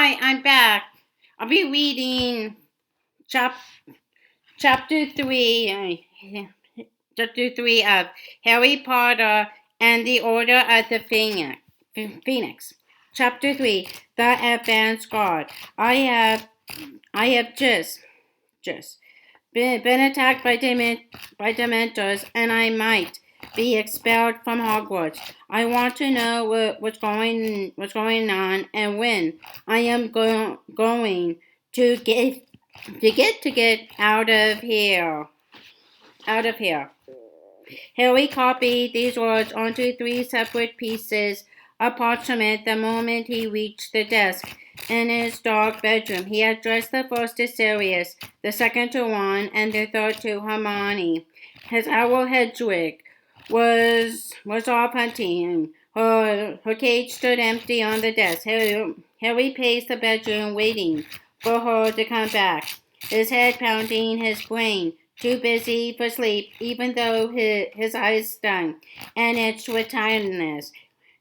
Hi, I'm back. I'll be reading chap- chapter 3, chapter 3 of Harry Potter and the Order of the Phoenix. Chapter 3, The Advance Guard. I have just been attacked by Dementors, and I might be expelled from Hogwarts. I want to know what's going on and when I am going to get out of here. Out of here. Harry copied these words onto 3 separate pieces of parchment the moment he reached the desk in his dark bedroom. He addressed the first to Sirius, the second to Ron, and the third to Hermione. His owl Hedwig was off hunting. Her cage stood empty on the desk. Harry paced the bedroom, waiting for her to come back, his head pounding, his brain too busy for sleep, even though his eyes stung and itched with tiredness.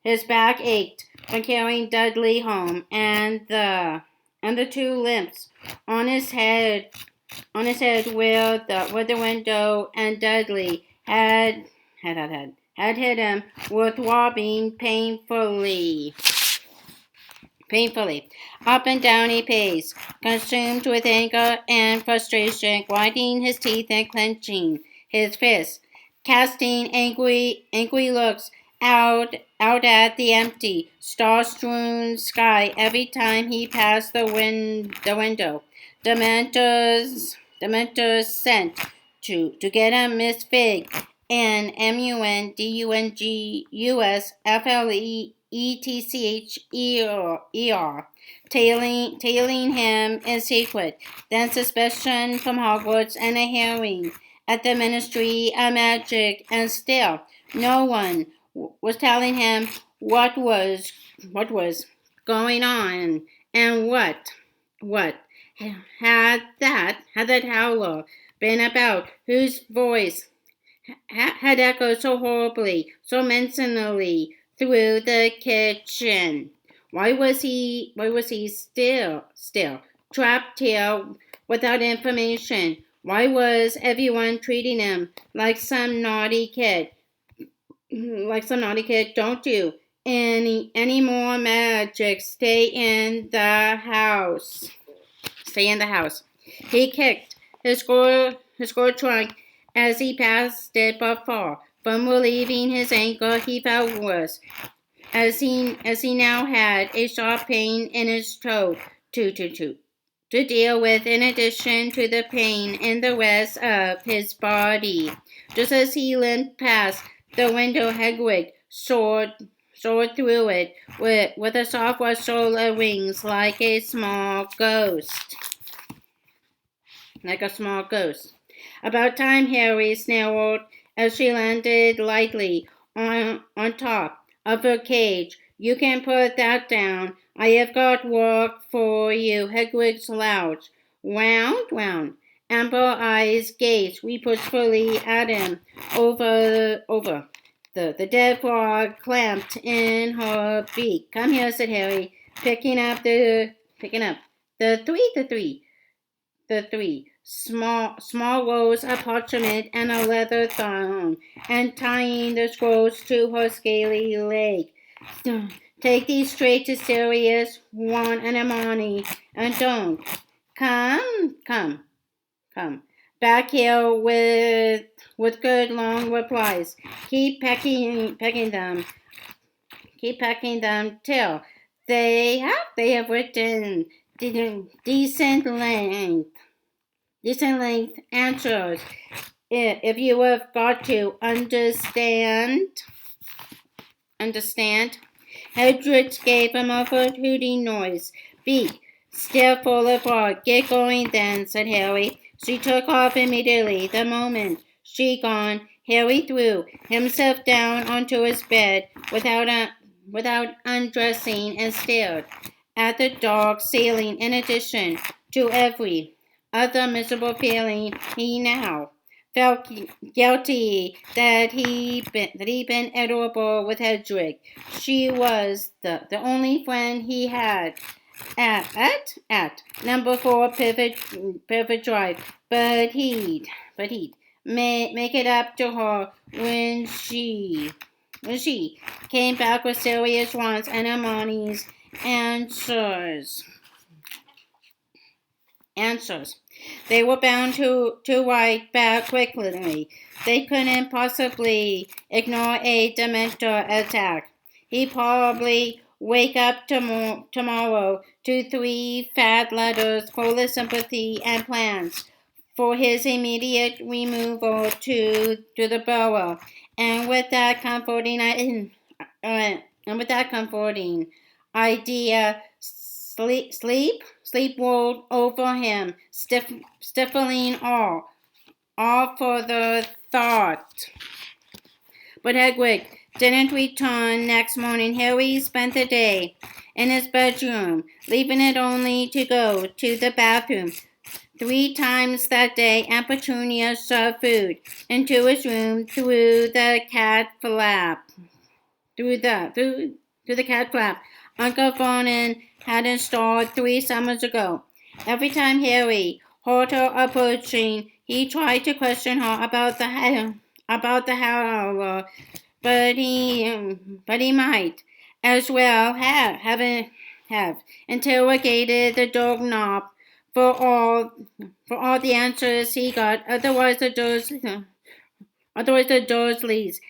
His back ached from carrying Dudley home, and the 2 limps on his head where the window and Dudley had hit him were throbbing painfully. Up and down he paced, consumed with anger and frustration, grinding his teeth and clenching his fists, casting angry looks out at the empty, star-strewn sky every time he passed the window. Dementors sent to get him Miss Fig and MUNDUNGUSFLEETCHER, tailing him in secret, then suspicion from Hogwarts and a hearing at the Ministry of Magic, and still no one was telling him what was going on, and what had that howler been about, whose voice had echoed so horribly, so menacingly through the kitchen. Why was he still trapped here without information? Why was everyone treating him like some naughty kid? Don't do any more magic. Stay in the house. He kicked his score trunk as he passed it, but far from relieving his anger, he felt worse, as he now had a sharp pain in his toe to deal with, in addition to the pain in the rest of his body. Just as he limped past the window, Hedwig soared through it with a soft rustle of wings, like a small ghost. About time, Harry snarled as she landed lightly on top of her cage. You can put that down. I have got work for you. Hedwig slouched round. Amber eyes gazed reproachfully at him over. The dead frog clamped in her beak. Come here, said Harry, picking up the three small rolls of parchment and a leather thong, and tying the scrolls to her scaly leg. Take these straight to Sirius, Ron, and Hermione, and don't come back here with good long replies. Keep pecking them till they have written decent length answers. If you have got to understand. Hedwig gave a muffled hooting noise. Beak, still full of fog. Get going then, said Harry. She took off immediately. The moment she gone, Harry threw himself down onto his bed without undressing, and stared at the dark ceiling. In addition to every other miserable feeling, he now felt guilty that he'd been adorable with Hedwig. She was the only friend he had, at number 4 Pivot Drive. But he'd make it up to her when she came back with serious wants and Hermione's answers. They were bound to write back quickly. They couldn't possibly ignore a Dementor attack. He'd probably wake up tomorrow to 3 fat letters full of sympathy and plans for his immediate removal to the Burrow. And with that comforting idea, sleep rolled over him, stifling all further thought. But Hedwig didn't return next morning. Harry spent the day in his bedroom, leaving it only to go to the bathroom 3 times that day, and Petunia shoved food into his room through the cat flap. Uncle Vernon had installed 3 summers ago. Every time Harry heard her approaching, he tried to question her about the howler, but he might as well have interrogated the doorknob for all the answers he got. Otherwise the Dursleys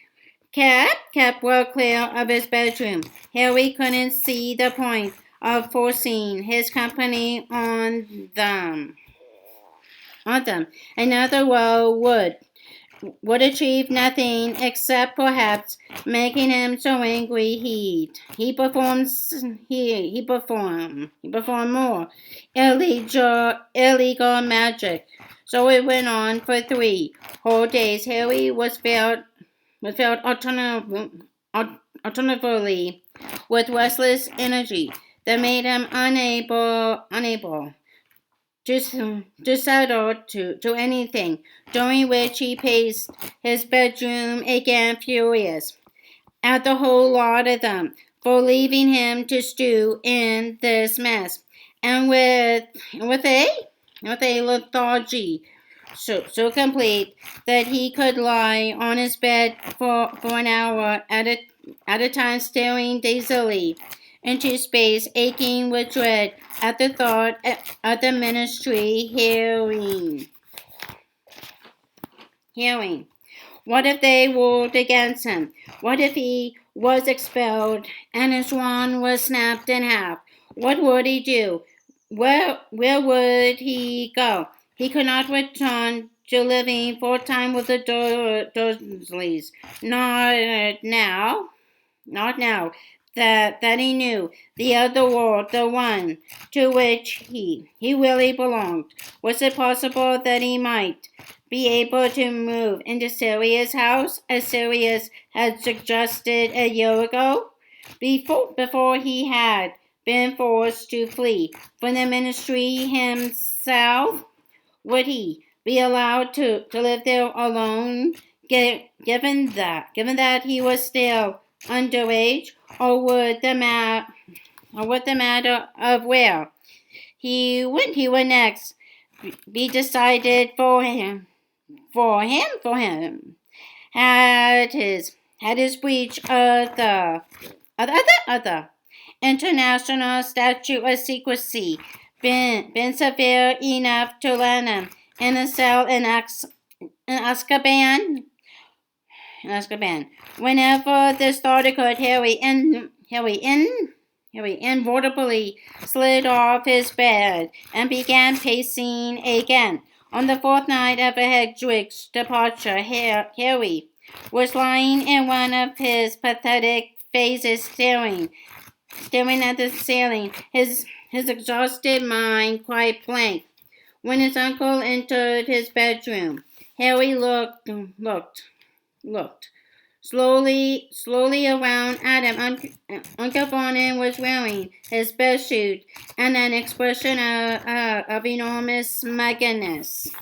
kept well clear of his bedroom. Harry couldn't see the point of forcing his company on them. Another row would achieve nothing except perhaps making him so angry he performed more illegal magic. So it went on for 3 whole days. Harry was filled alternatively with restless energy that made him unable to settle to anything, during which he paced his bedroom again, furious at the whole lot of them for leaving him to stew in this mess, and with a lethargy so complete that he could lie on his bed for an hour at a time, staring dazedly into space, aching with dread at the thought of the Ministry hearing. What if they ruled against him? What if he was expelled and his wand was snapped in half? What would he do? Where would he go? He could not return to living full-time with the Dursleys. Not now. That he knew the other world, the one to which he really belonged. Was it possible that he might be able to move into Sirius's house, as Sirius had suggested a year ago, before he had been forced to flee from the Ministry himself? Would he be allowed to live there alone, given that he was still underage, or would the matter of where he would next be decided for him? Had his breach of the other international statute of secrecy been severe enough to land him in a cell in Azkaban? Whenever this thought occurred, Harry involuntarily slid off his bed and began pacing again. On the 4th night of Hedwig's departure, Harry was lying in one of his pathetic phases, staring at the ceiling, his exhausted mind quite blank, when his uncle entered his bedroom. Harry looked slowly around at him. Uncle Vernon was wearing his best suit and an expression of enormous smugginess.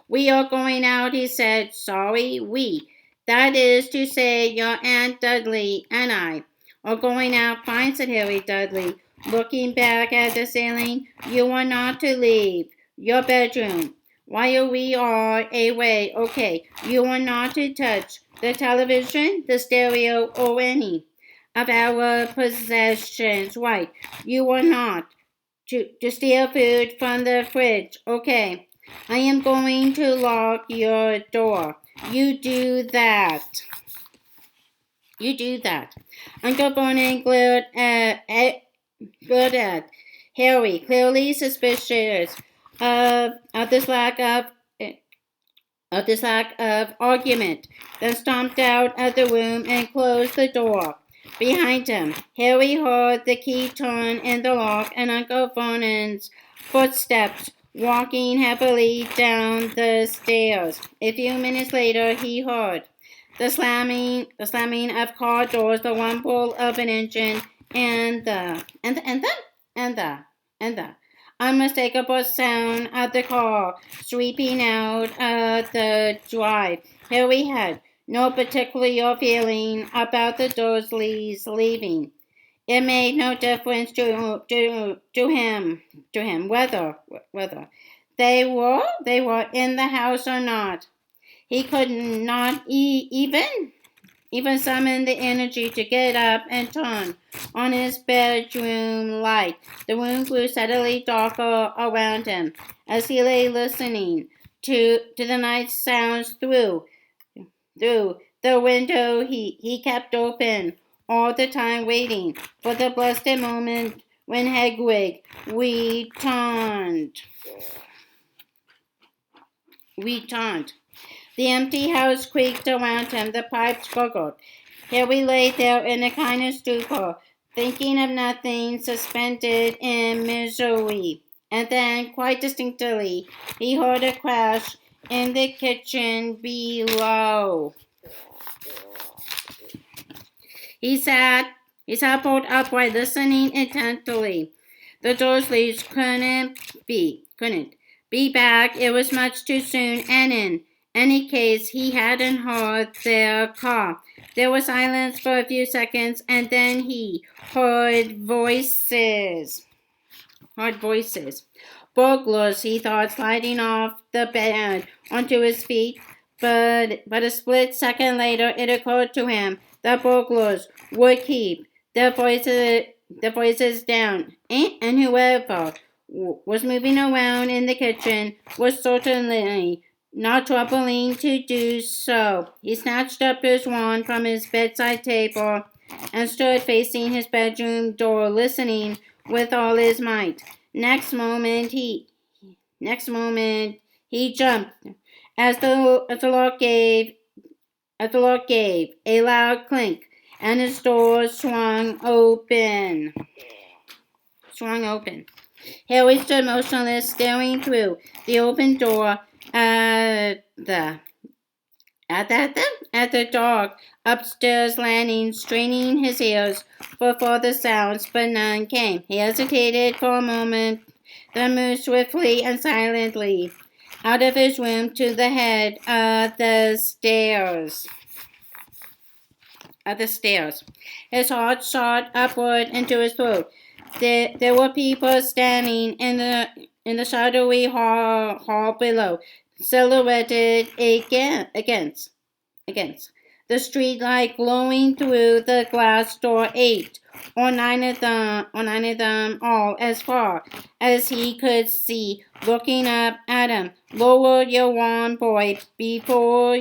"We are going out," he said. "Sorry, we. That is to say, your Aunt Dudley and I. or going out? Fine, said Harry Dudley, looking back at the ceiling. You are not to leave your bedroom while we are away. Okay, you are not to touch the television, the stereo, or any of our possessions. Right, you are not to steal food from the fridge. Okay, I am going to lock your door. You do that. You do that. Uncle Vernon glared at Harry, clearly suspicious of this lack of argument, then stomped out of the room and closed the door behind him. Harry heard the key turn in the lock and Uncle Vernon's footsteps walking heavily down the stairs. A few minutes later, he heard the slamming of car doors, the rumble of an engine, and the unmistakable sound of the car sweeping out of the drive. Harry had no particular feeling about the Dursleys leaving. It made no difference to him whether they were in the house or not. He could not even summon the energy to get up and turn on his bedroom light. The room grew steadily darker around him as he lay listening to the night sounds through the window he kept open all the time, waiting for the blessed moment when Hedwig returned. The empty house creaked around him. The pipes gurgled. Harry lay there in a kind of stupor, thinking of nothing, suspended in misery. And then, quite distinctly, he heard a crash in the kitchen below. He sat bolt upright, listening intently. The Dursleys couldn't be back. It was much too soon, and in any case, he hadn't heard their car. There was silence for a few seconds, and then he heard voices. Burglars, he thought, sliding off the bed onto his feet. But a split second later, it occurred to him that burglars would keep their voices down, and whoever was moving around in the kitchen was certainly not troubling to do so. He snatched up his wand from his bedside table and stood facing his bedroom door, listening with all his might. Next moment he jumped as the lock gave a loud clink, and his door swung open. Harry stood motionless, staring through the open door at the dark upstairs landing, straining his ears for further sounds, but none came. He hesitated for a moment, then moved swiftly and silently out of his room to the head of the stairs. His heart shot upward into his throat. There were people standing in the shadowy hall below, silhouetted against the streetlight glowing through the glass door. 8 or 9 of them, all as far as he could see, looking up at him. Lower your wand, boy, before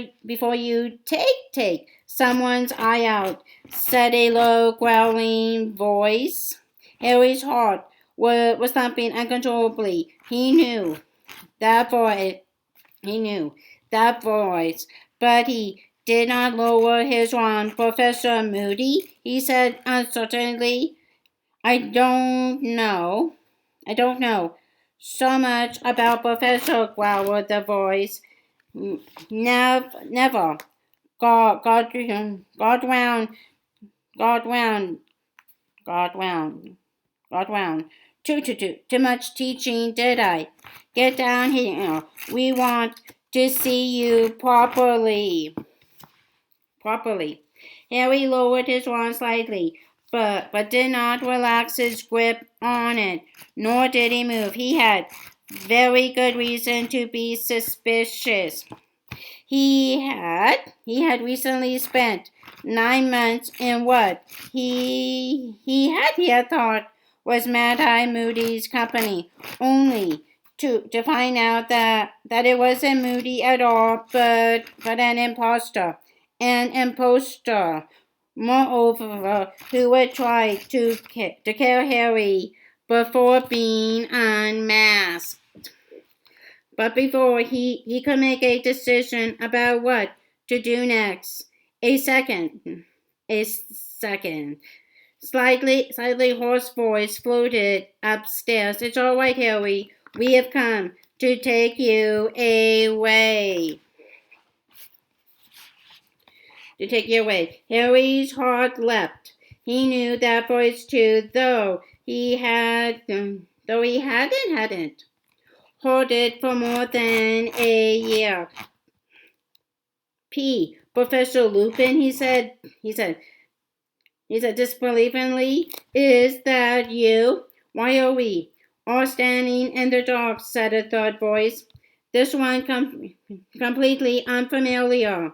you take someone's eye out, said a low, growling voice. Harry's heart was thumping uncontrollably. He knew that voice, but he did not lower his wand. Professor Moody, he said uncertainly, I don't know so much about Professor, growled the voice. Never. God round. Too much teaching, did I? Get down here. We want to see you properly. Harry lowered his wand slightly. but did not relax his grip on it, nor did he move. He had very good reason to be suspicious. He had recently spent 9 months in what he had thought was Mad Eye Moody's company, only to find out that it wasn't Moody at all, but an impostor. An impostor, moreover, who would try to kill Harry before being unmasked. But before he could make a decision about what to do next, a second, slightly hoarse voice floated upstairs. It's all right, Harry. We have come to take you away. Harry's heart leapt. He knew that voice too, though he hadn't heard it for more than a year. Professor Lupin, he said disbelievingly, is that you? Why are we all standing in the dark? Said a third voice. This one completely unfamiliar.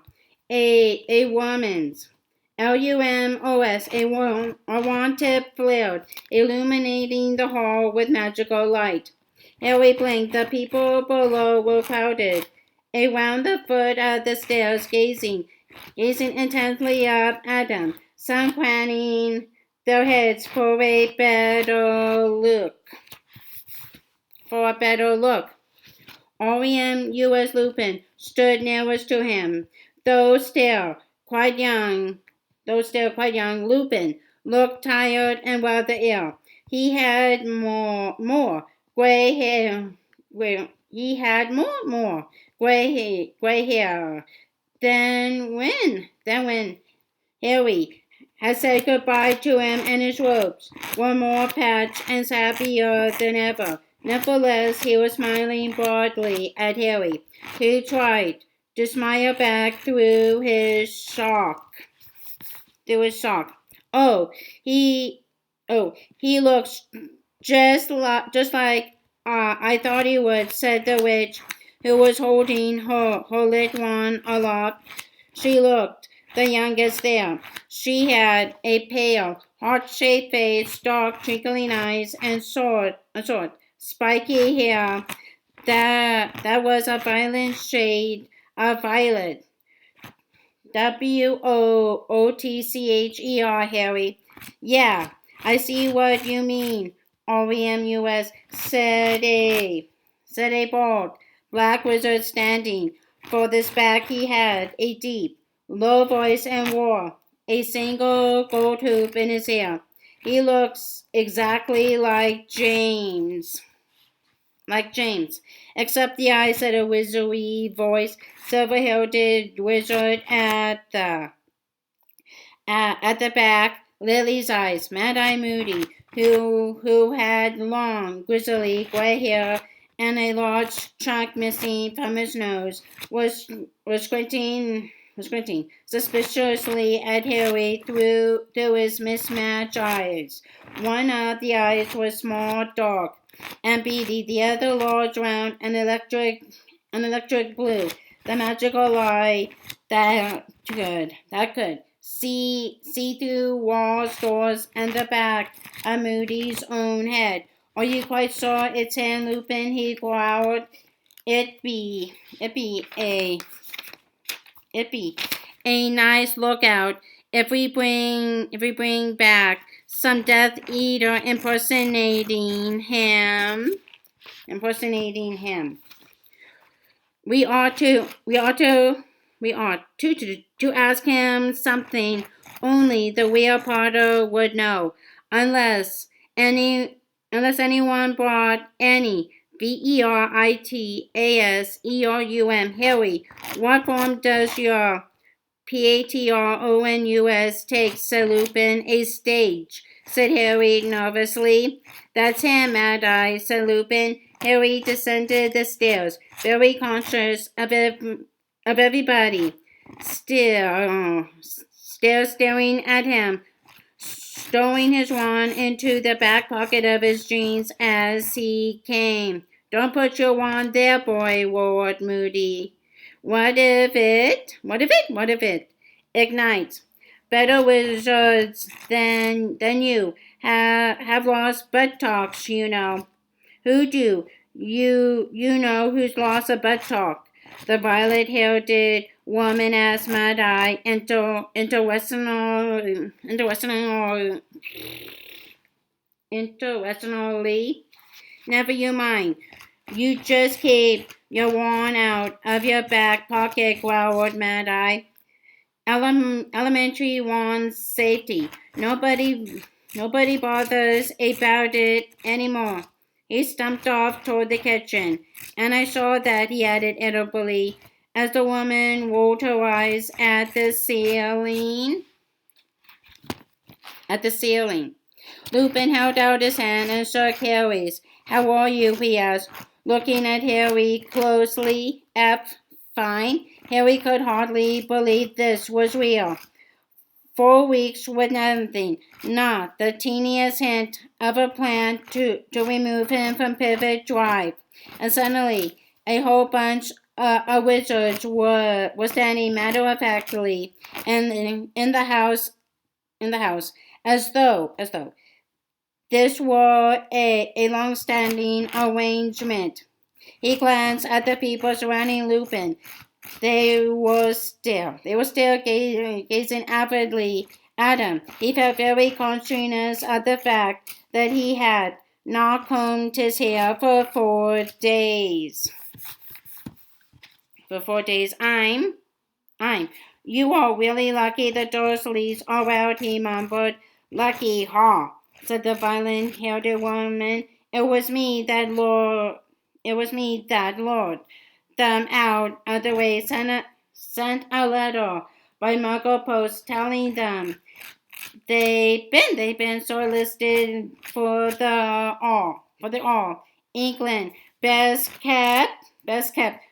A woman's. LUMOS, a wanted flared, illuminating the hall with magical light. Harry blinked. The people below were crowded around the foot of the stairs, gazing intently up at them, some craning their heads for a better look. Orium U.S. Lupin stood nearest to him. Though still quite young, Lupin looked tired and rather ill. He had more gray hair. He had more gray hair than when Harry had said goodbye to him, and his robes were more patched and sappier than ever. Nevertheless, he was smiling broadly at Harry, who tried to smile back through his shock. He looks just like I thought he would," said the witch, who was holding her little one aloft. She looked the youngest there. She had a pale, heart-shaped face, dark, twinkling eyes, and short, spiky hair that was a violent shade of violet. WOOTCHER, Harry. Yeah, I see what you mean, Orium US, said a bald, black wizard standing. For this back he had a deep, low voice and wore a single gold hoop in his hair. He looks exactly like James. Except the eyes, said a wizardy voice, silver-haired wizard at the back. Lily's eyes. Mad Eye Moody, who had long, grizzly gray hair and a large chunk missing from his nose, was squinting suspiciously at Harry through his mismatched eyes. One of the eyes was small, dark, and beady, the other large, round, and electric blue. The magical eye that could see through walls, doors, and the back of Moody's own head. Are you quite sure it's him, Lupin? He growled. It'd be a nice lookout if we bring back some Death Eater impersonating him. We ought to ask him something only the real Potter would know, unless anyone brought any VERITASERUM. Harry, what form does your PATRONUS take? Said Lupin. A stage, said Harry nervously. That's him, Mad Eye, said Lupin. Harry descended the stairs, very conscious of everybody still staring at him. stowing his wand into the back pocket of his jeans as he came. Don't put your wand there, boy, roared Moody. What if it ignites? Better wizards than you have lost buttocks, you know. Who do? You know who's lost a buttock? The violet-haired woman asked Mad-Eye interestingly. Never you mind. You just keep your wand out of your back pocket, growled Mad-Eye. Elementary wand safety. Nobody bothers about it anymore. He stumped off toward the kitchen, and I saw that, he added irritably, as the woman rolled her eyes at the ceiling. Lupin held out his hand and shook Harry's. How are you? He asked, looking at Harry closely. Fine. Harry could hardly believe this was real. 4 weeks with nothing, not the teeniest hint of a plan to remove him from Pivot Drive. And suddenly, a whole bunch of wizards were standing matter-of-factly in the house, as though this were a long-standing arrangement. He glanced at the people surrounding Lupin. They were still gazing avidly at him. He felt very conscious of the fact that he had not combed his hair for 4 days. You are really lucky the Dursleys are out, he mumbled. Lucky, huh? Said the violent-haired woman. It was me that lured them out of the way, sent a letter by Muggle post telling them they've been shortlisted for the all England best kept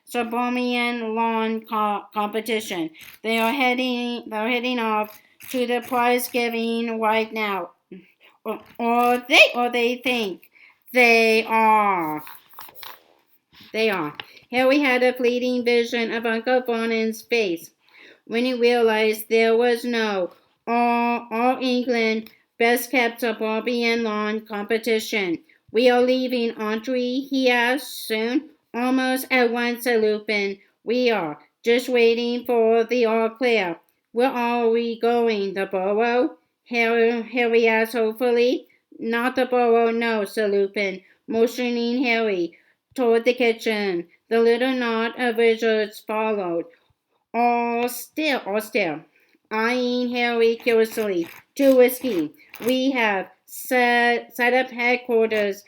suburban lawn competition. They are heading off to the prize giving right now, or they think they are. Harry had a fleeting vision of Uncle Vernon's face when he realized there was no All England Best Kept Suburban Lawn competition. We are leaving, aren't we? He asked. Soon. Almost at once, said Lupin. We are. Just waiting for the all clear. Where are we going? The Burrow? Harry asked hopefully. Not the Burrow, no, said Lupin, motioning Harry toward the kitchen. The little knot of wizards followed, all still, eyeing Harry curiously. Too risky. We have set up headquarters.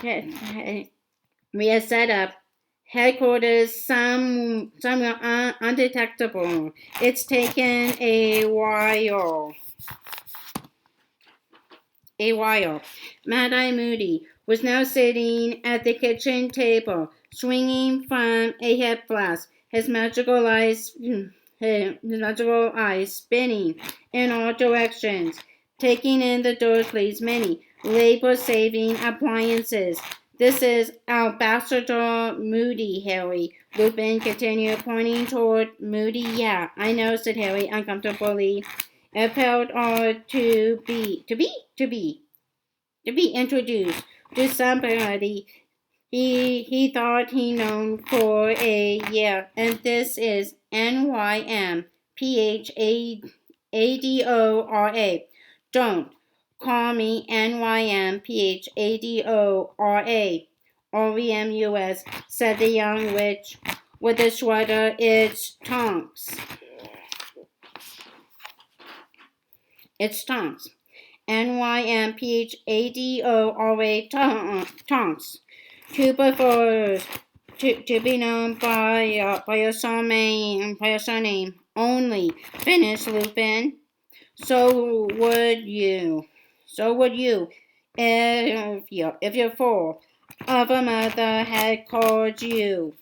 We have set up headquarters somewhere undetectable. It's taken a while. Mad-Eye Moody was now sitting at the kitchen table, swinging from a hip flask, his magical eyes spinning in all directions, taking in the Dursleys' many labor-saving appliances. This is Ambassador Moody, Harry. Lupin continued, pointing toward Moody. Yeah, I know, said Harry uncomfortably. It felt odd to be introduced to somebody he thought he known for a year, and this is NYM PHADORA. Don't call me NYM PHADORA. OREMUS, said the young witch with a shudder. It's Tonks. NYMPHADORA Tonks. Who prefers to be known by your surname only, finished Lupin. So would you, if your fool of a mother had called you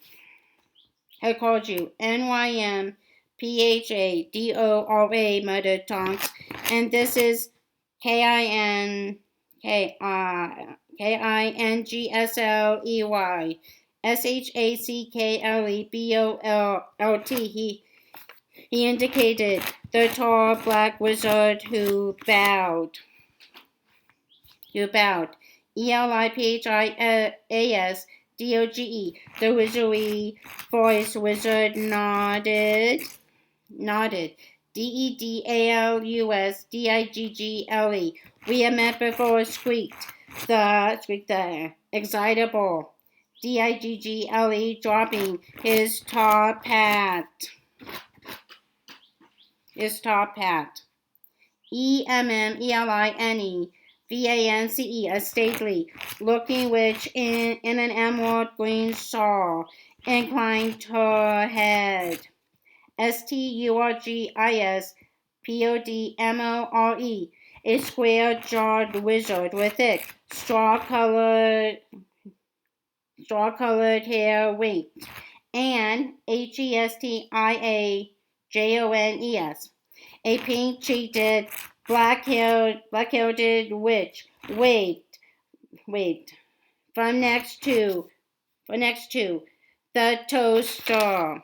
NYM PHADORA, muttered Tonks, and this is Kingley, Shackleboldt. He indicated the tall black wizard who bowed. ELIPHIASDOGE. The wizardly voice wizard nodded. DEDALUSDIGGLE. We have met before, squeaked the excitable DIGGLE, dropping his top hat. EMMELINE a stately looking witch in an emerald green shawl inclined her head. STURGISPODMORE, a square-jawed wizard with thick, straw-colored hair winked. And HESTIAJONES, a pink-cheeked, black-haired witch waved from next to the toaster.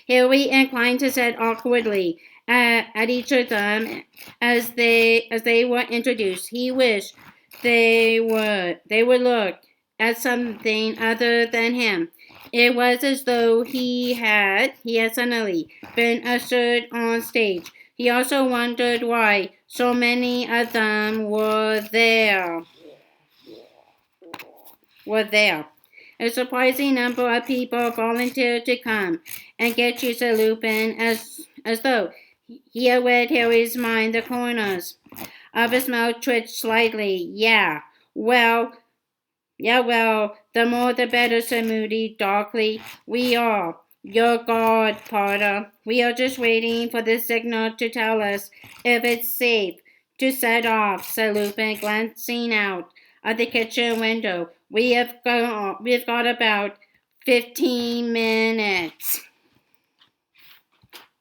Harry inclined his head awkwardly at each of them as they were introduced. He wished they would look at something other than him. It was as though he had suddenly been ushered on stage. He also wondered why so many of them were there. A surprising number of people volunteered to come and get used to Lupin, as though he had read Harry's mind. The corners of his mouth twitched slightly. Yeah, well, the more the better, said Moody darkly. We are your guard, Potter. We are just waiting for the signal to tell us if it's safe to set off, said Lupin, glancing out of the kitchen window. We've got about 15 minutes.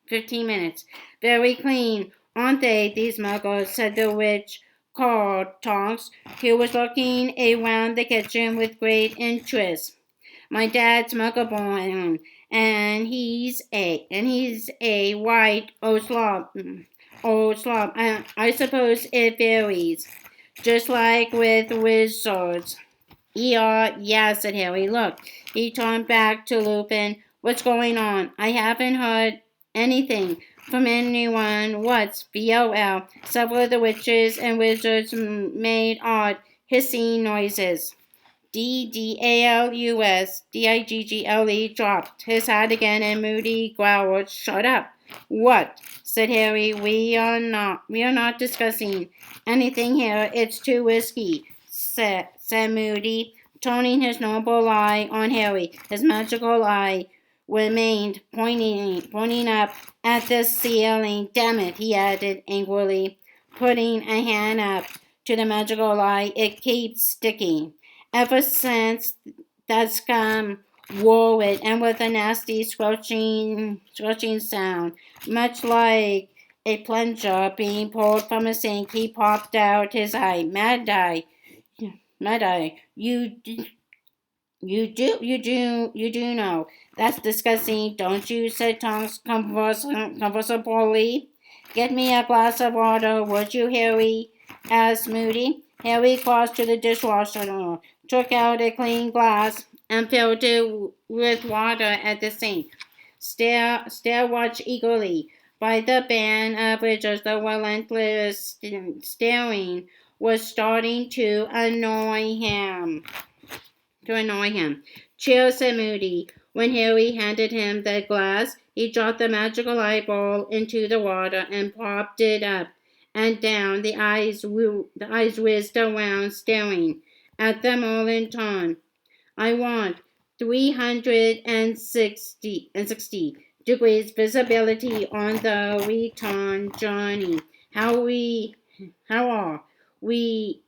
15 minutes. Very clean, aren't they, these muggles, said the witch called Tonks, who was looking around the kitchen with great interest. My dad's muggle born, and he's a white old slob. I suppose it varies, just like with wizards. Yeah, said Harry. Look, he turned back to Lupin. What's going on? I haven't heard anything from anyone. What's VOL? Several of the witches and wizards made odd hissing noises. DDALUSDIGGLE dropped his hat again, and Moody growled, Shut up. What? Said Harry. We are not discussing anything here. It's too risky, said Moody, turning his noble eye on Harry. His magical eye remained pointing up at the ceiling. Damn it, he added angrily, putting a hand up to the magical eye. It keeps sticking. Ever since that scum wore it, and with a nasty squelching sound, much like a plunger being pulled from a sink, he popped out his eye. Mad Eye, you do know. That's disgusting, don't you? Said Tonks conversibly. Get me a glass of water, would you, Harry? Asked Moody. Harry crossed to the dishwasher, took out a clean glass, and filled it with water at the sink. Stare watched eagerly by the band of wizards. The relentless staring was starting to annoy him. Chill, said Moody. When Harry handed him the glass, he dropped the magical eyeball into the water and popped it up and down. The eyes whizzed around, staring at them all in turn. I want 360 degrees visibility on the return journey. How are we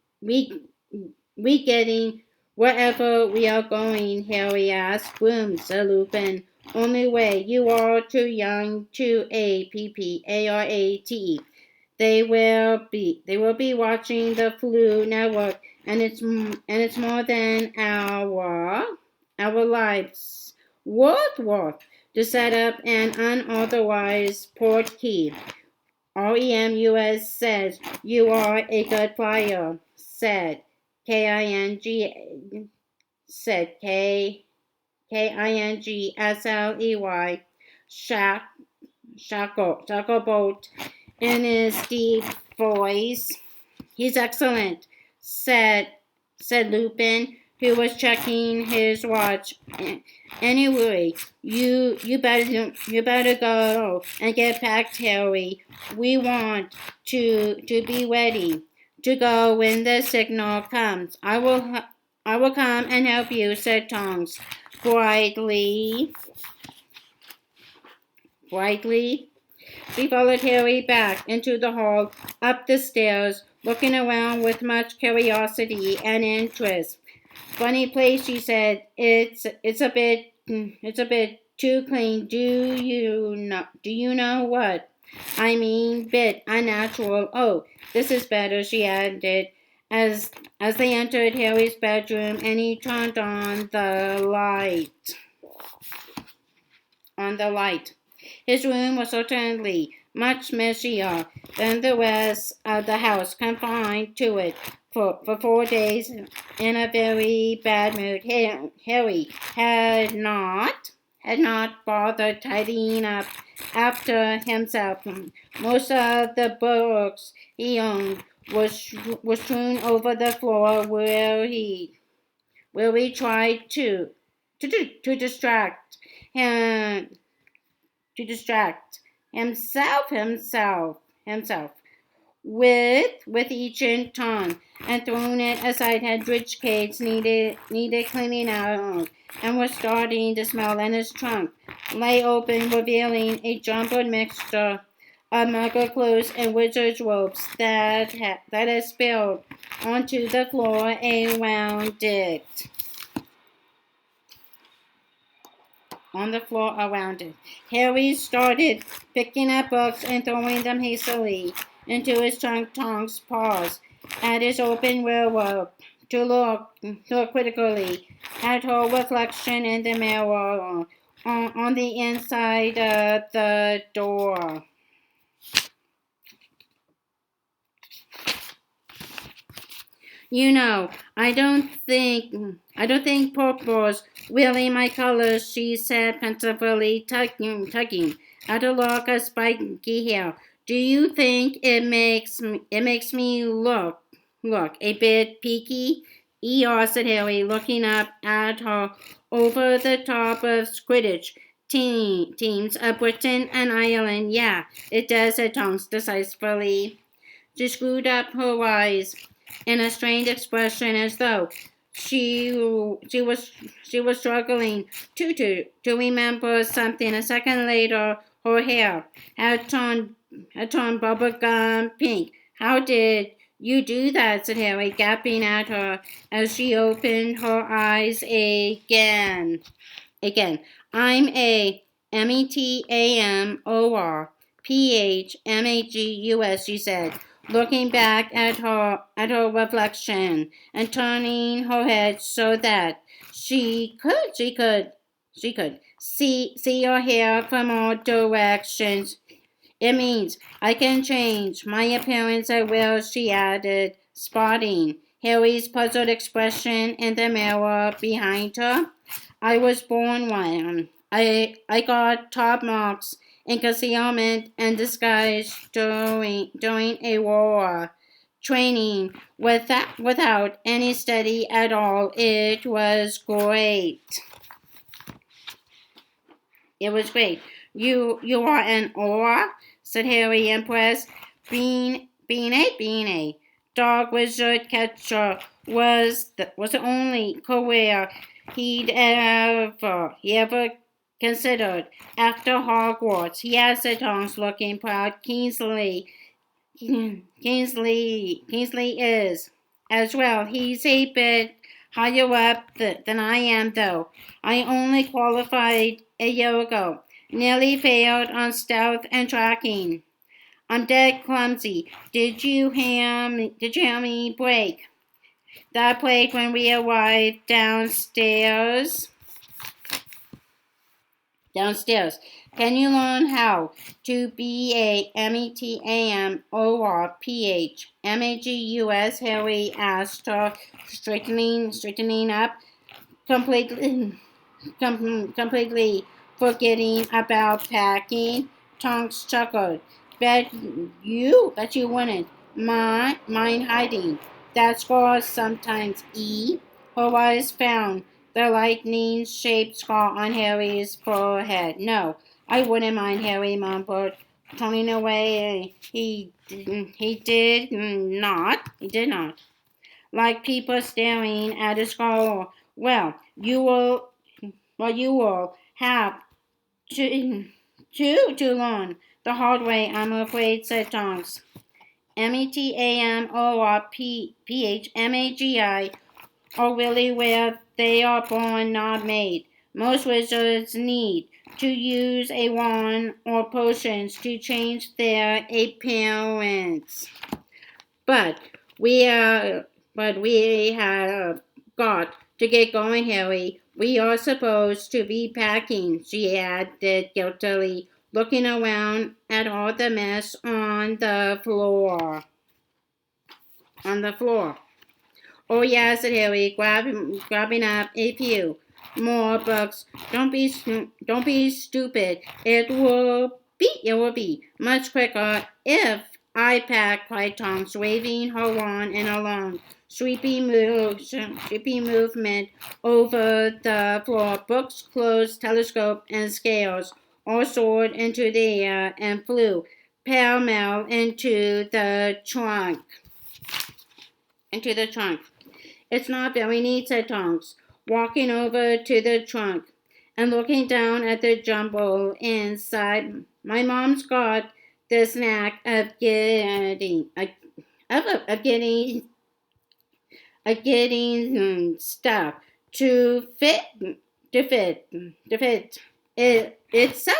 getting wherever we are going? Harry asked. Boom, said Lupin. only way. You are too young to APPARATE. They will be watching the Flu Network, and it's more than our lives worth to set up an unauthorized port key. REMUS says you are a good flyer. Said KING said KINGSLEY Shacklebolt in his deep voice. He's excellent, said Lupin, who was checking his watch. Anyway, you better go and get packed, Harry. We want to be ready to go when the signal comes. I will come and help you, said Tonks brightly. We followed Harry back into the hall, up the stairs, looking around with much curiosity and interest. Funny place, she said. It's a bit too clean. Do you know what? I mean, bit unnatural. Oh, this is better, she added, as they entered Harry's bedroom and he turned on the light. His room was certainly much messier than the rest of the house, confined to it for 4 days in a very bad mood. Harry had not bothered tidying up after himself. Most of the books he owned was strewn over the floor where he tried to distract him himself with each in turn, and thrown it aside. Hedwig's cage needed cleaning out and was starting to smell, and his trunk lay open, revealing a jumbled mixture of muggle clothes and wizard's robes that had spilled onto the floor around it. Harry started picking up books and throwing them hastily into his trunk. Tonks paused at his open wardrobe to look critically at her reflection in the mirror on the inside of the door. You know, I don't think purple's really my color, she said pensively, tugging at a lock of spiky hair. Do you think it makes me look a bit peaky? Said Harry, looking up at her over the top of Quidditch teams of Britain and Ireland. Yeah, it does, said Tonks decisively. She screwed up her eyes in a strained expression, as though she was struggling to remember something. A second later, her hair had turned bubblegum pink. How did you do that? Said Harry, gaping at her as she opened her eyes again. I'm a METAMORPHMAGUS, she said, looking back at her reflection and turning her head so that she could see your hair from all directions. It means I can change my appearance at will, she added, spotting Harry's puzzled expression in the mirror behind her. I was born one. I got top marks in concealment and disguise during a war training without any study at all. It was great. You are an Auror, said Harry, impressed. Being a dog wizard catcher was the only career he ever considered after Hogwarts. Yes, said Tonks, looking proud. Kingsley is as well. He's a bit higher up than I am, though. I only qualified a year ago. Nearly failed on stealth and tracking. I'm dead clumsy. Did you hear me break? That break when we arrived downstairs. Can you learn how to be a METAMORPH MAGUS? Harry asked her, straightening up, completely forgetting about packing. Tonks chuckled. Bet you wouldn't. Mind hiding. That scar sometimes E. Her eyes found the lightning-shaped scar on Harry's forehead. No, I wouldn't mind, Harry mumbled, turning away. He did not. Like people staring at a scar. Well, you will have to learn the hard way, I'm afraid, said Tonks. METAMORPHMAGI are really where they are born, not made. Most wizards need to use a wand or potions to change their appearance. But we have got to get going, Harry. We are supposed to be packing, she added guiltily, looking around at all the mess on the floor. Oh yeah, said Harry, grabbing up a few more books. Don't be stupid. It will be much quicker if I pack, cried Tonks, waving her wand in a long, sweeping movement over the floor. Books, clothes, telescope, and scales all soared into the air and flew pell-mell into the trunk. It's not very neat, said Tonks, walking over to the trunk and looking down at the jumble inside. My mom's got the knack of getting stuff to fit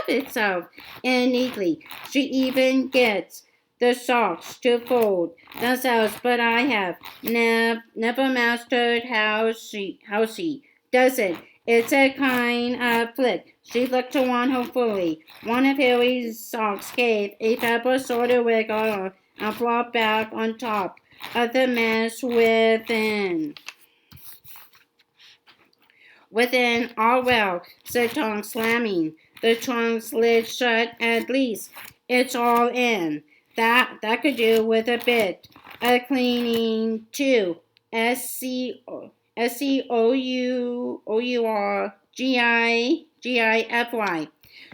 itself and neatly. She even gets the socks to fold themselves, but I have never mastered how she does it. It's a kind of flick. She looked around hopefully. One of Harry's socks gave a pepper sort of wiggle and flopped back on top of the mess within. Within, all well, said Tonks, slamming the trunk's lid shut. At least it's all in. That could do with a bit of cleaning too. SCOURGIFY.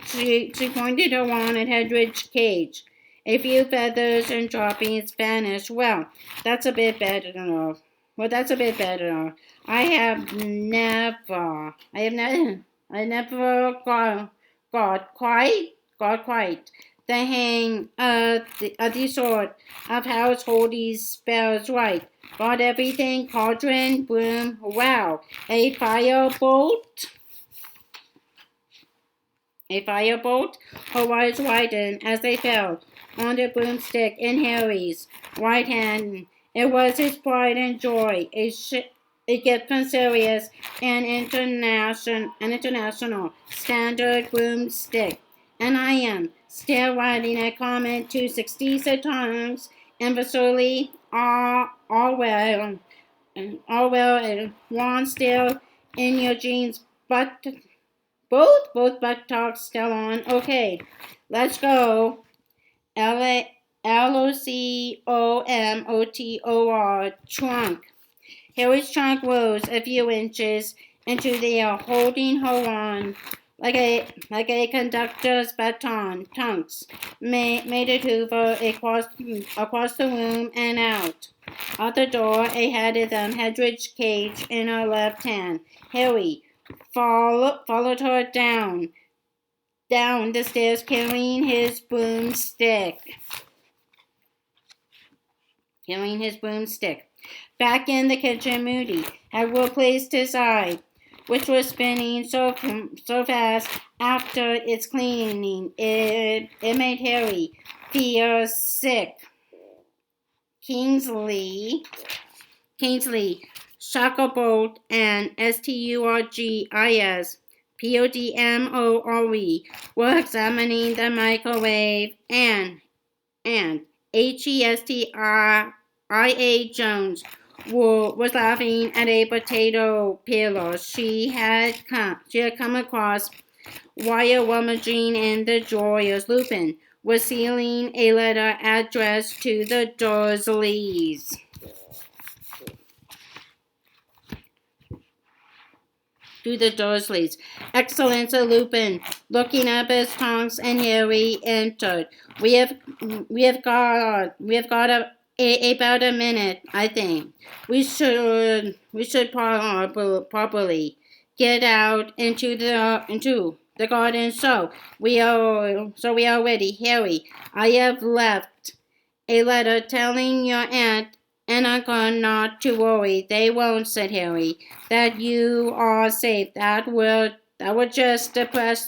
She pointed her wand at Hedwig's cage. A few feathers and droppings vanished. Well, that's a bit better now. I never got quite the hang of the sort of householdy spells right. Got everything, cauldron, broom, wow, a firebolt. Her eyes widened as they fell on the broomstick in Harry's right hand. It was his pride and joy, a gift from Sirius, an international standard broomstick. And I am still writing a comment to 60 times, imbecilely, all well, and one still in your jeans, but both buttocks still on. Okay, let's go. LOCOMOTOR, trunk. Harry's trunk rose a few inches into the air, holding her on like a conductor's baton. Tonks made it hover across the room and out. Out the door, ahead of them, Hedwig's cage in her left hand. Harry followed her down the stairs, carrying his broomstick. Back in the kitchen, Moody had replaced his eye which was spinning so fast after its cleaning. It made Harry feel sick. Kingsley, Shacklebolt, and Sturgis Podmore were examining the microwave, and Hestria Jones was laughing at a potato peeler she had come across while rummaging in the drawers. Lupin was sealing a letter addressed to the Dursleys. Excellent, said Lupin, looking up as Tonks and Harry entered. We have got about a minute, I think. We should properly get out into the garden. So we are ready. Harry, I have left a letter telling your aunt and uncle not to worry. They won't, said Harry. That you are safe. That will just depress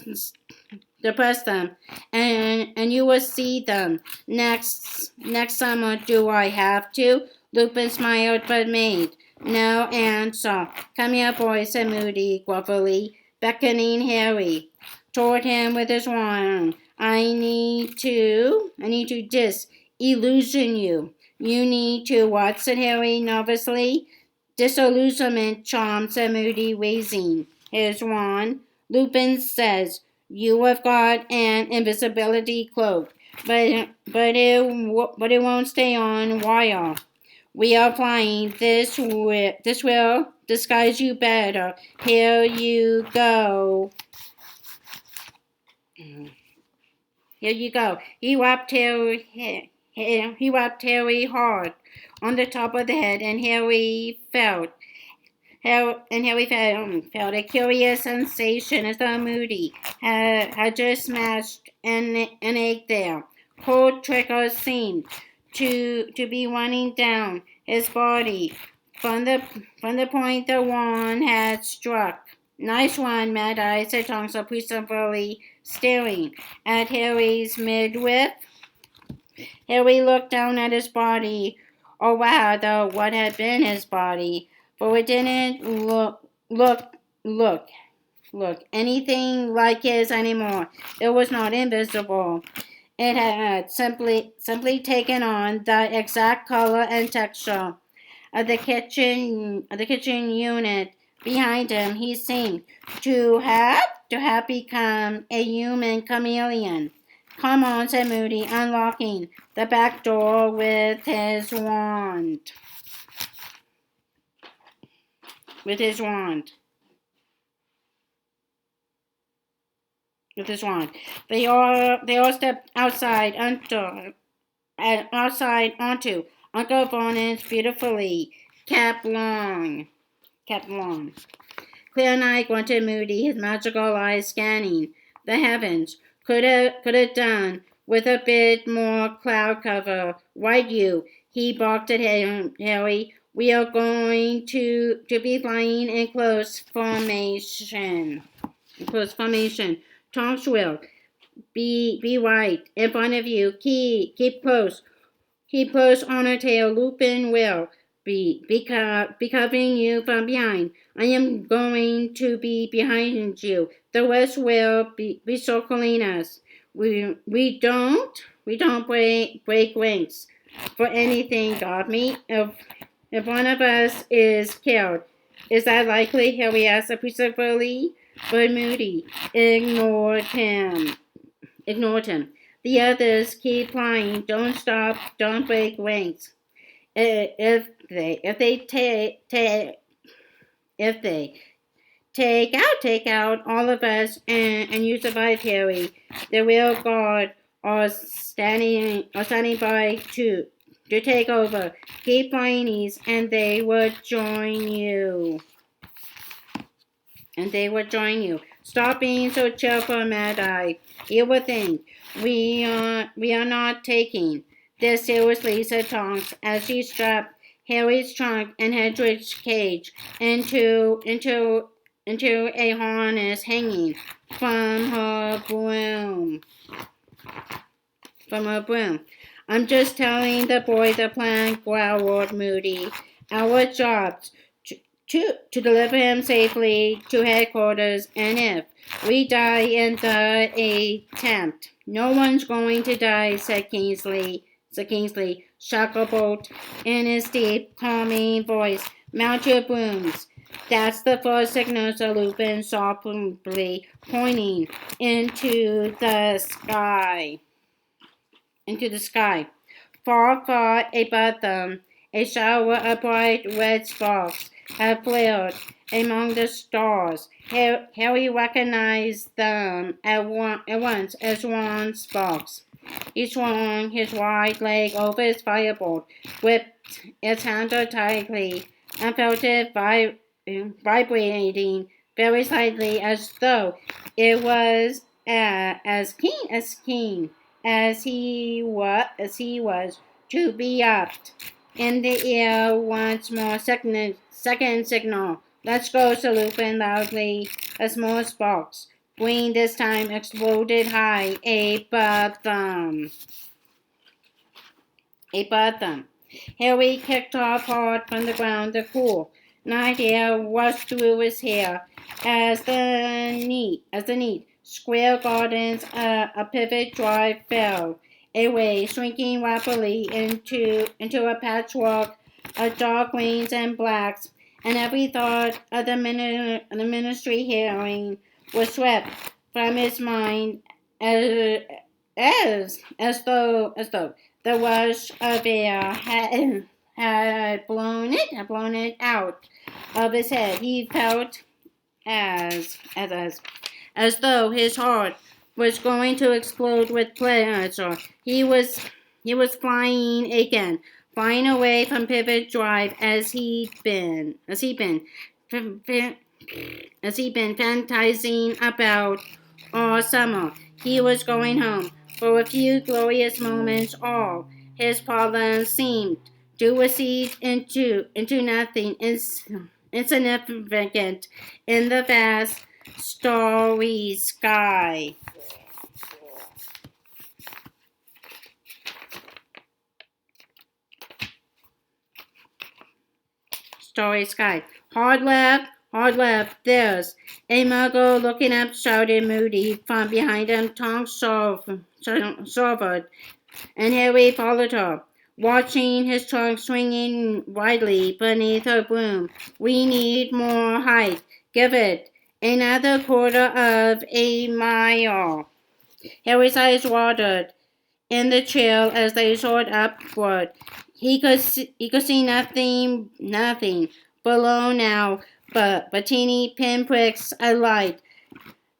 them, and you will see them next summer. Do I have to? Lupin smiled but made no answer. Come here, boy, said Moody gruffly, beckoning Harry toward him with his wand. I need to disillusion you. You need to what? Said Harry nervously. Disillusionment charm, said Moody, raising his wand. Lupin says you have got an invisibility cloak, but it won't stay on while we are flying. This will disguise you better. Here you go. He whapped Harry hard on the top of the head, and Harry felt a curious sensation as though Moody had just smashed an egg there. Cold trickles seemed to be running down his body from the point the wand had struck. Nice one, Mad Eye, said Tonks appreciatively, staring at Harry's midriff. Harry looked down at his body, or rather what had been his body, for it didn't look anything like his anymore. It was not invisible. It had simply taken on the exact color and texture of the kitchen unit behind him. He seemed to have become a human chameleon. Come on, said Moody, unlocking the back door with his wand. They all stepped outside onto Uncle Vernon's beautifully kept lawn. Clear night, grunted Moody, his magical eyes scanning the heavens. Could have done with a bit more cloud cover. Right, you, he barked at Harry. We are going to be flying in close formation. Tonks will be right in front of you. Keep close. Keep close on her tail. Lupin will be covering you from behind. I am going to be behind you. The rest will be circling us. We don't break ranks for anything, got me? If one of us is killed, is that likely? Harry asked appreciatively, but Moody ignored him. The others keep flying. Don't stop. Don't break ranks. If they take out all of us and you survive, Harry, the real guard are standing by to take over. Keep flying east, and they would join you. Stop being so cheerful, Mad Eye. Here we think. We are not taking this seriously, said Tonks, as she strapped Harry's trunk and Hedwig's cage into into a harness hanging from her broom. I'm just telling the boy the plan, growled Moody. Our job's to deliver him safely to headquarters, and if we die in the attempt, no one's going to die, said Kingsley. Shacklebolt in his deep, calming voice. Mount your brooms. That's the first signal, said Lupin softly, pointing into the sky. Far, far above them, a shower of bright red sparks had flared among the stars. Harry recognized them at once as Ron Sparks. He swung his wide leg over his firebolt, gripped its handle tightly, and felt it vibrating very slightly, as though it was as keen as he was to be up in the air once more. Second signal. Let's go, said Lupin loudly, as more sparks, green this time, exploded high above them. Harry kicked off hard from the ground. The cool night air rushed through his hair as the neat square gardens a pivot drive fell away, shrinking rapidly into a patchwork of dark greens and blacks, and every thought of the ministry hearing was swept from his mind as though the rush of air had blown it out of his head. He felt as though his heart was going to explode with pleasure. He was flying again, flying away from Pivot Drive as he'd been fantasizing about all summer. He was going home. For a few glorious moments, all his problems seemed to recede into nothing insignificant in the vast starry sky. Hard left, there's a muggle looking up, shouted Moody from behind him. Tonks sobered, and Harry followed her, watching his trunk swinging widely beneath her broom. We need more height. Give it another quarter of a mile. Harry's eyes watered in the trail as they soared upward. He could see nothing below now but teeny pinpricks of light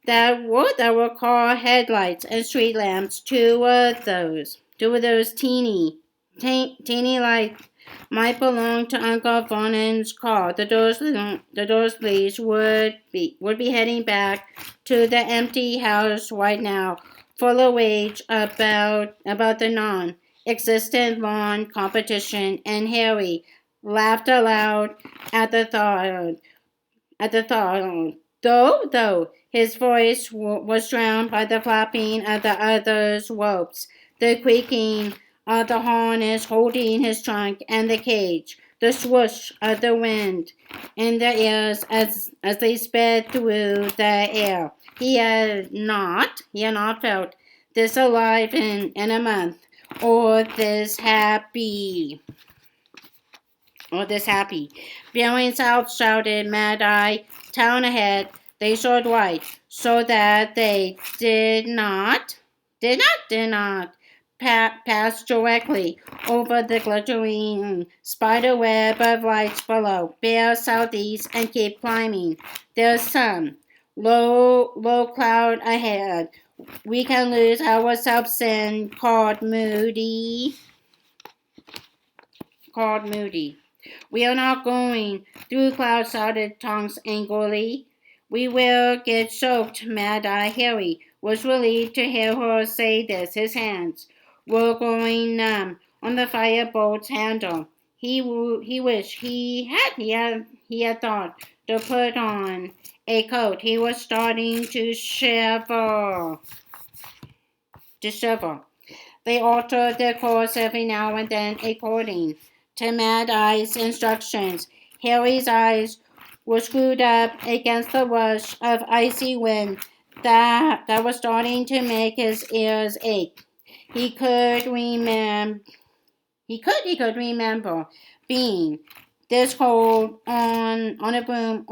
that were car headlights and street lamps. Two of those teeny lights might belong to Uncle Vernon's car. The Dursleys would be heading back to the empty house right now, full of rage about the non-existent lawn competition, and Harry laughed aloud at the thought. Though his voice was drowned by the flapping of the others' ropes, the creaking of the harness holding his trunk, and the cage, the swoosh of the wind in their ears as they sped through the air. He had not felt this alive in a month, or this happy. Bearing south, shouted Mad-Eye. Town ahead. They soared right, so that they did not pass directly over the glittering spider web of lights below. Bear southeast and keep climbing. There's some low cloud ahead. We can lose ourselves in, called Moody. We are not going through clouds, shouted Tonks angrily. We will get soaked, Mad-Eye. Harry was relieved to hear her say this. His hands were growing numb on the firebolt's handle. He wished he had thought to put on a coat. He was starting to shiver. They altered their course every now and then according to Mad Eye's instructions. Harry's eyes were screwed up against the rush of icy wind that was starting to make his ears ache. He could remember being this cold on a broom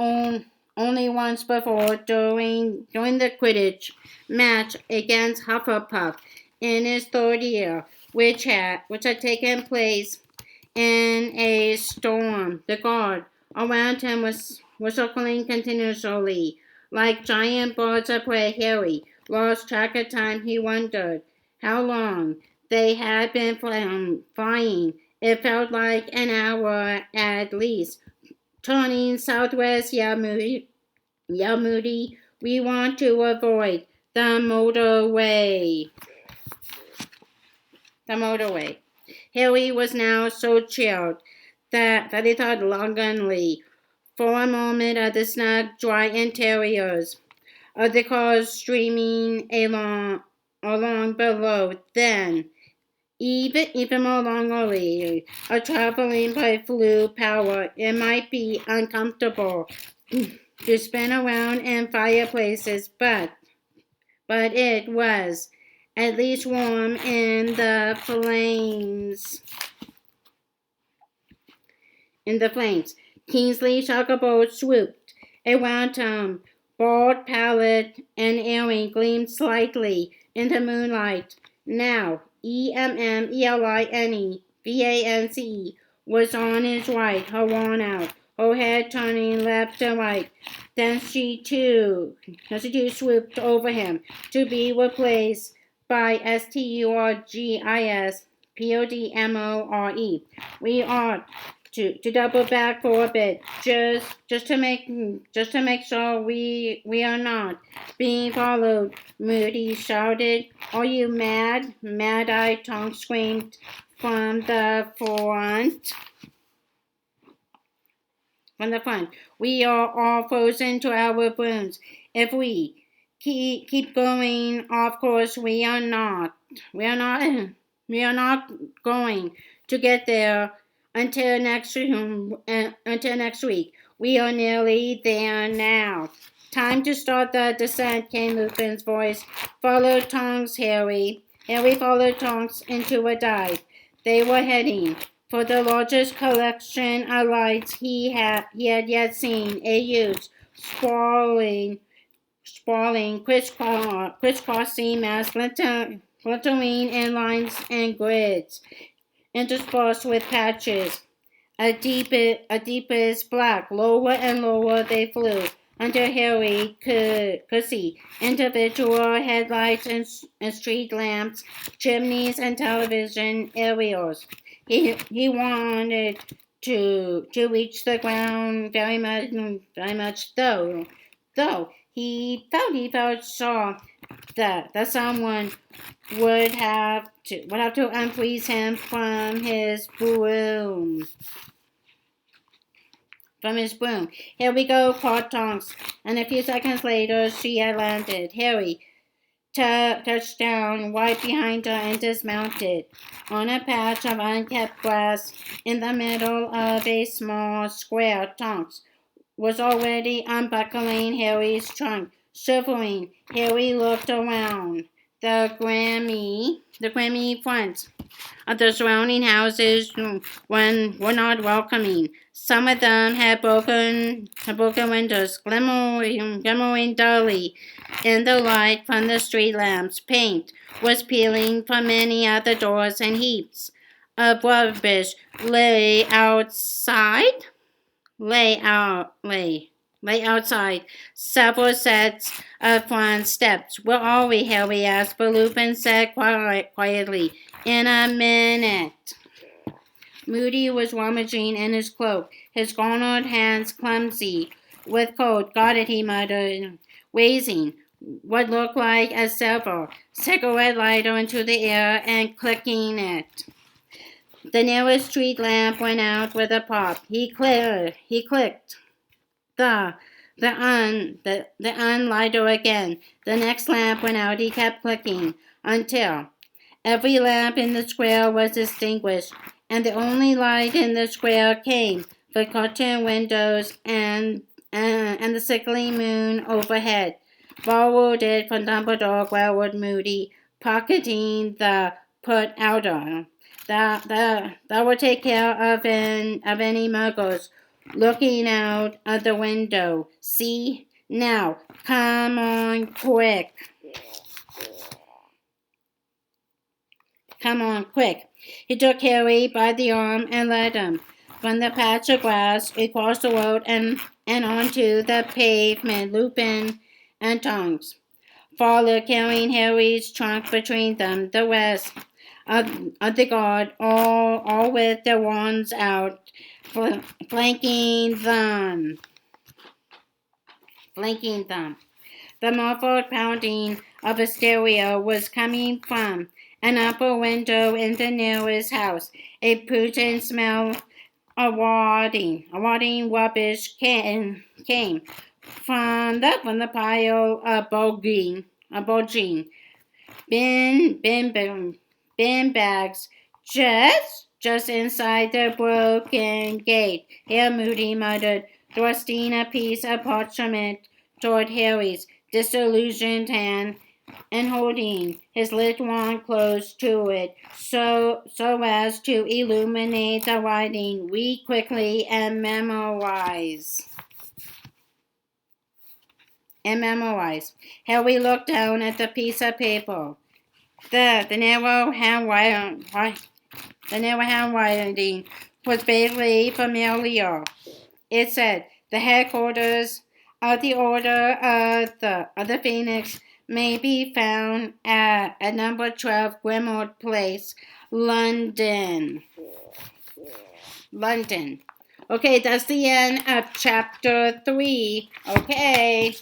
only once before during the Quidditch match against Hufflepuff in his third year, which had taken place in a storm. The guard around him was circling continuously like giant birds of prey. Harry lost track of time. He wondered how long they had been flying. It felt like an hour at least. Turning southwest, yeah, Moody, we want to avoid the motorway. Harry was now so chilled that he thought longingly for a moment of the snug, dry interiors of the cars streaming along below. Then, even more longingly, traveling by fluid power, it might be uncomfortable to spin around in fireplaces, but it was at least warm in the flames. Kingsley Chocobo swooped around him. Bald, pallid, and earring gleamed slightly in the moonlight. Now, EMMELINE was on his right, her worn-out, her head turning left and right. Then she too swooped over him, to be replaced by STURGISPODMORE. We ought to double back for a bit, just to make sure we are not being followed. Moody shouted. Are you mad? Mad Eye Tonks screamed from the front. We are all frozen to our brooms. If we keep going off course, we are not going to get there until next week. We are nearly there now. Time to start the descent, came Lupin's voice. Follow Tonks, Harry. Harry followed Tonks into a dive. They were heading for the largest collection of lights he had yet seen. A huge, sprawling, crisscrossing mass, glittering in lines and grids, interspersed with patches of deepest black. Lower and lower they flew until Harry could see individual headlights and street lamps, chimneys, and television aerials. He wanted to reach the ground very much, though he felt sure that someone would have to unfreeze him from his broom. Here we go, called Tonks, and a few seconds later she had landed. Harry touched down right behind her and dismounted on a patch of unkept grass in the middle of a small square. Tonks was already unbuckling Harry's trunk. Shivering, Harry looked around. The grimy fronts of the surrounding houses were not welcoming. Some of them had broken windows, glimmering dully in the light from the street lamps. Paint was peeling from many of the doors, and heaps of rubbish lay outside. Several sets of front steps. Where are we, Harry asked, but Lupin said quietly, in a minute. Moody was rummaging in his cloak, his garnered hands clumsy with cold. Got it, he muttered, raising what looked like a silver cigarette lighter into the air and clicking it. The nearest street lamp went out with a pop. He clicked The the unlighter again. The next lamp went out. He kept clicking until every lamp in the square was extinguished, and the only light in the square came from curtained windows and the sickly moon overhead. Borrowed it from Dumbledore, growled Moody, pocketing the put outer. That will take care of any muggles looking out of the window. See? Now, come on quick. Come on quick. He took Harry by the arm and led him from the patch of grass across the road and onto the pavement. Lupin and Tonks followed, carrying Harry's trunk between them. The rest of the guard, all with their wands out, flanking them. The muffled pounding of a stereo was coming from an upper window in the nearest house. A pungent smell of rotting rubbish came from the pile of bulging bin bags just inside the broken gate. Here Moody muttered, thrusting a piece of parchment toward Harry's disillusioned hand and holding his lit wand close to it so as to illuminate the writing. Read quickly and memorize. Harry looked down at the piece of paper. The narrow handwriting was vaguely familiar. It said, "The headquarters of the Order of the Phoenix may be found at number 12 Grimmauld Place, London." Okay, that's the end of chapter 3. Okay.